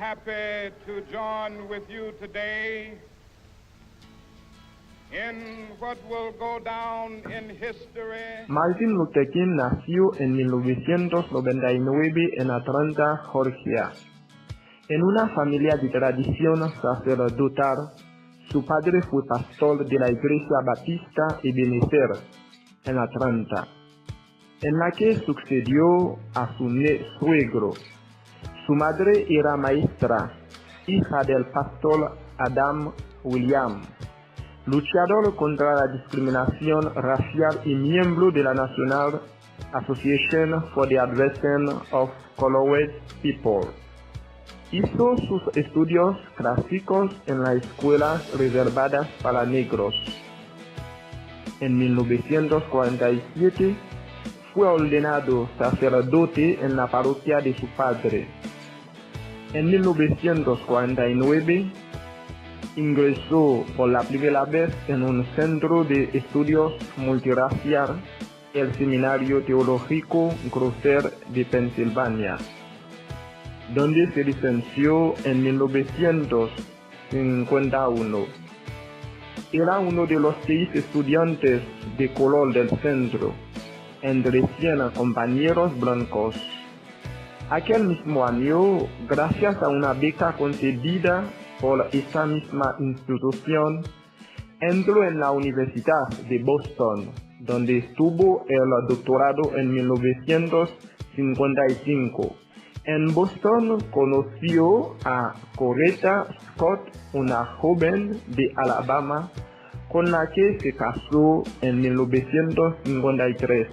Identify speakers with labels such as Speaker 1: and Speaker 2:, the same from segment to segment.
Speaker 1: happy to join with you today in what will go down in history.
Speaker 2: Martin Luther King nació en 1999 en Atlanta, Georgia. En una familia de tradición sacerdotal, su padre fue pastor de la Iglesia Batista Ebenezer en Atlanta, en la que sucedió a su suegro. Su madre era maestra, hija del pastor Adam Williams, luchador contra la discriminación racial y miembro de la National Association for the Advancement of Colored People. Hizo sus estudios clásicos en las escuelas reservadas para negros. En 1947 fue ordenado sacerdote en la parroquia de su padre. En 1949 ingresó por la primera vez en un centro de estudios multirracial, el Seminario Teológico Grosser de Pensilvania, donde se licenció en 1951. Era uno de los 6 estudiantes de color del centro, entre 100 compañeros blancos. Aquel mismo año, gracias a una beca concedida por esta misma institución, entró en la Universidad de Boston, donde estuvo el doctorado en 1955. En Boston conoció a Coretta Scott, una joven de Alabama, con la que se casó en 1953.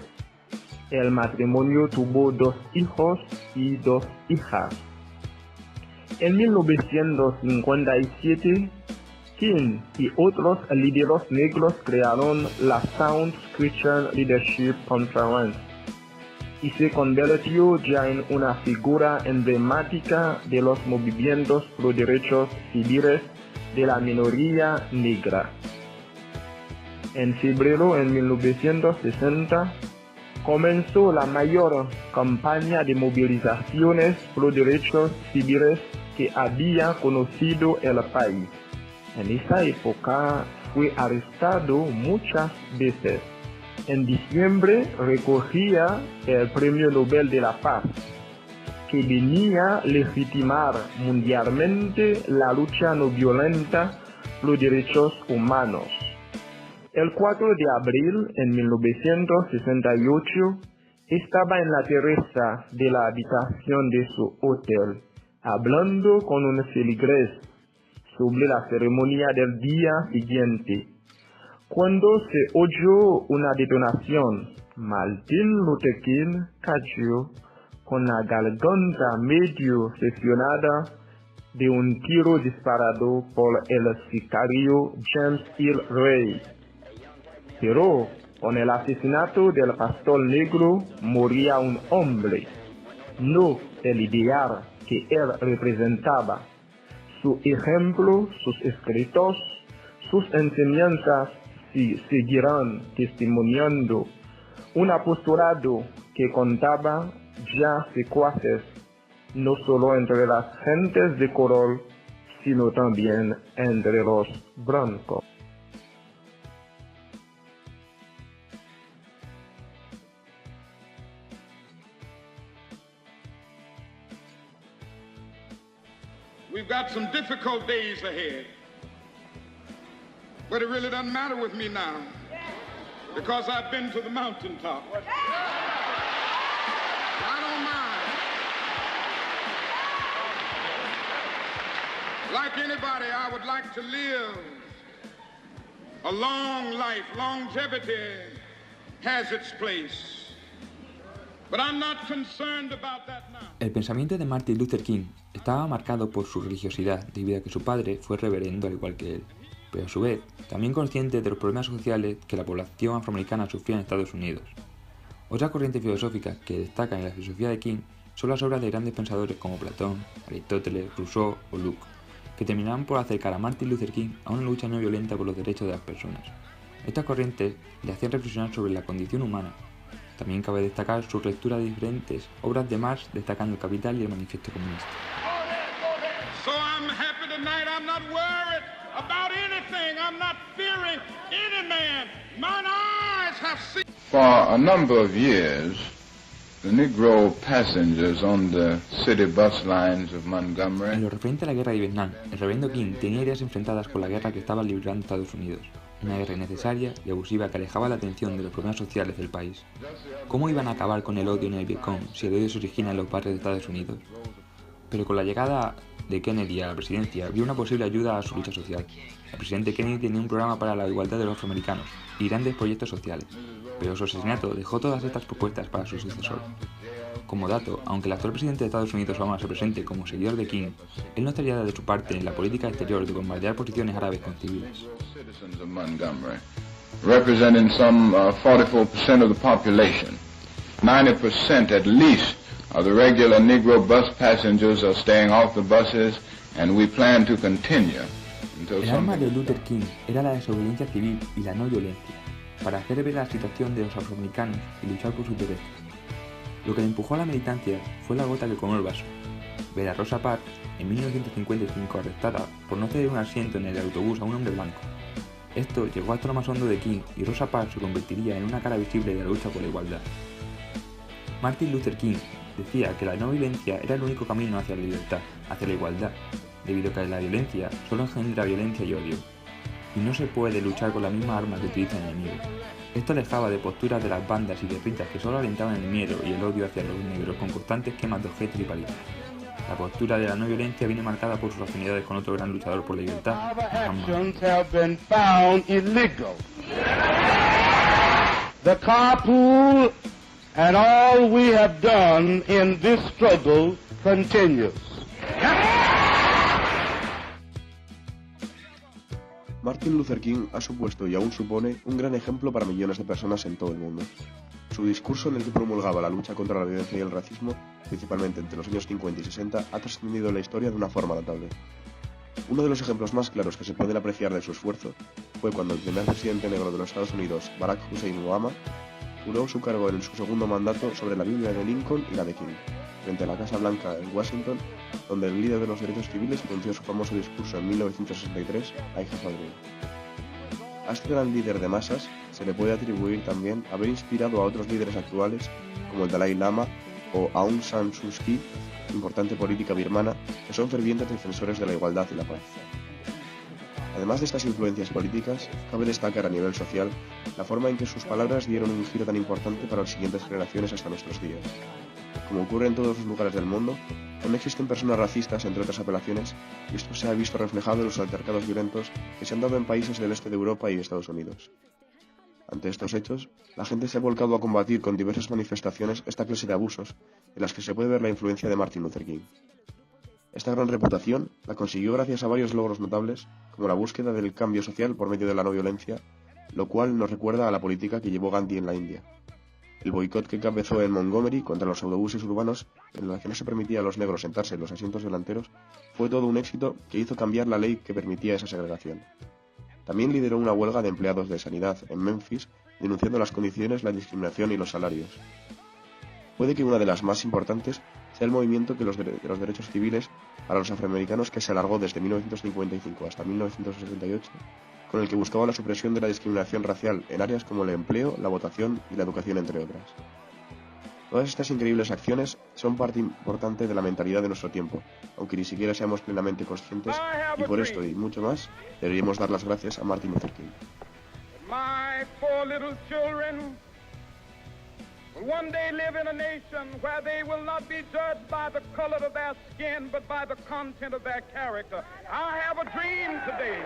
Speaker 2: El matrimonio tuvo 2 hijos y 2 hijas. En 1957, King y otros líderes negros crearon la Sound Christian Leadership Conference y se convirtió ya en una figura emblemática de los movimientos pro derechos civiles de la minoría negra. En febrero de 1960, comenzó la mayor campaña de movilizaciones pro derechos civiles que había conocido el país. En esa época fue arrestado muchas veces. En diciembre recogía el Premio Nobel de la Paz, que venía a legitimar mundialmente la lucha no violenta por derechos humanos. El 4 de abril de 1968 estaba en la terraza de la habitación de su hotel, hablando con un feligrés sobre la ceremonia del día siguiente. Cuando se oyó una detonación, Martin Luther King cayó con la garganta medio seccionada de un tiro disparado por el sicario James Earl Ray. Pero con el asesinato del pastor negro moría un hombre, no el ideal que él representaba. Su ejemplo, sus escritos, sus enseñanzas seguirán testimoniando un apostolado que contaba ya secuaces, no solo entre las gentes de color, sino también entre los blancos.
Speaker 1: We've got some difficult days ahead, but it really doesn't matter with me now because I've been to the mountaintop. I don't mind. Like anybody, I would like to live a long life. Longevity has its place, but I'm not concerned about that now.
Speaker 3: El pensamiento de Martin Luther King estaba marcado por su religiosidad, debido a que su padre fue reverendo al igual que él, pero a su vez también consciente de los problemas sociales que la población afroamericana sufría en Estados Unidos. Otra corriente filosófica que destaca en la filosofía de King son las obras de grandes pensadores como Platón, Aristóteles, Rousseau o Locke, que terminaron por acercar a Martin Luther King a una lucha no violenta por los derechos de las personas. Estas corrientes le hacían reflexionar sobre la condición humana. También cabe destacar su lectura de diferentes obras de Marx, destacando El Capital y el Manifiesto Comunista.
Speaker 1: So I'm happy tonight. I'm not worried about anything. I'm not fearing any man. Mine eyes have seen.
Speaker 4: For a number of years, the Negro passengers on the city bus lines of Montgomery.
Speaker 3: En lo referente a la guerra de Vietnam, el reverendo King tenía ideas enfrentadas con la guerra que estaba librando Estados Unidos. Una guerra innecesaria y abusiva que alejaba la atención de los problemas sociales del país. ¿Cómo iban a acabar con el odio en el Vietcong si el odio se origina en los barrios de Estados Unidos? Pero con la llegada de Kennedy a la presidencia, vio una posible ayuda a su lucha social. El presidente Kennedy tenía un programa para la igualdad de los afroamericanos y grandes proyectos sociales, pero su asesinato dejó todas estas propuestas para su sucesor. Como dato, aunque el actual presidente de Estados Unidos Obama se presente como seguidor de King, él no estaría de su parte en la política exterior de bombardear posiciones árabes con civiles.
Speaker 4: Representing some 44% of the population, 90% at least of the regular Negro bus passengers are staying off the buses, and we plan to continue until
Speaker 3: El arma de Luther King era la desobediencia civil y la no violencia, para hacer ver la situación de los afroamericanos y luchar por sus derechos. Lo que le empujó a la militancia fue la gota que colmó el vaso. Ver a Rosa Parks, en 1955 arrestada por no ceder un asiento en el autobús a un hombre blanco. Esto llegó hasta lo más hondo de King y Rosa Parks se convertiría en una cara visible de la lucha por la igualdad. Martin Luther King decía que la no violencia era el único camino hacia la libertad, hacia la igualdad, debido a que la violencia solo engendra violencia y odio, y no se puede luchar con la misma arma que utiliza el enemigo. Esto alejaba de posturas de las bandas y guerrillas que solo alentaban el miedo y el odio hacia los negros con constantes quemas de objetos y palizas. La postura de la no violencia viene marcada por sus afinidades con otro gran luchador por la libertad,
Speaker 5: The carpool and all we have done in this struggle continues.
Speaker 6: Martin Luther King ha supuesto y aún supone un gran ejemplo para millones de personas en todo el mundo. Su discurso en el que promulgaba la lucha contra la violencia y el racismo, principalmente entre los años 50 y 60, ha trascendido en la historia de una forma notable. Uno de los ejemplos más claros que se pueden apreciar de su esfuerzo fue cuando el primer presidente negro de los Estados Unidos, Barack Hussein Obama, juró su cargo en su segundo mandato sobre la Biblia de Lincoln y la de King, frente a la Casa Blanca en Washington, donde el líder de los derechos civiles pronunció su famoso discurso en 1963, I Have a Dream. A este gran líder de masas se le puede atribuir también haber inspirado a otros líderes actuales, como el Dalai Lama o Aung San Suu Kyi, importante política birmana, que son fervientes defensores de la igualdad y la paz. Además de estas influencias políticas, cabe destacar a nivel social la forma en que sus palabras dieron un giro tan importante para las siguientes generaciones hasta nuestros días. Como ocurre en todos los lugares del mundo, aún existen personas racistas, entre otras apelaciones, y esto se ha visto reflejado en los altercados violentos que se han dado en países del este de Europa y Estados Unidos. Ante estos hechos, la gente se ha volcado a combatir con diversas manifestaciones esta clase de abusos, en las que se puede ver la influencia de Martin Luther King. Esta gran reputación la consiguió gracias a varios logros notables, como la búsqueda del cambio social por medio de la no violencia, lo cual nos recuerda a la política que llevó Gandhi en la India. El boicot que encabezó en Montgomery contra los autobuses urbanos, en la que no se permitía a los negros sentarse en los asientos delanteros, fue todo un éxito que hizo cambiar la ley que permitía esa segregación. También lideró una huelga de empleados de sanidad en Memphis, denunciando las condiciones, la discriminación y los salarios. Puede que una de las más importantes sea el movimiento de los derechos civiles para los afroamericanos que se alargó desde 1955 hasta 1968, con el que buscaba la supresión de la discriminación racial en áreas como el empleo, la votación y la educación, entre otras. Todas estas increíbles acciones son parte importante de la mentalidad de nuestro tiempo, aunque ni siquiera seamos plenamente conscientes, y por esto y mucho más, deberíamos dar las gracias a Martin Luther King.
Speaker 1: My four little children will one day live in a nation where they will not be judged by the color of their skin, but by the content of their character. I have a dream today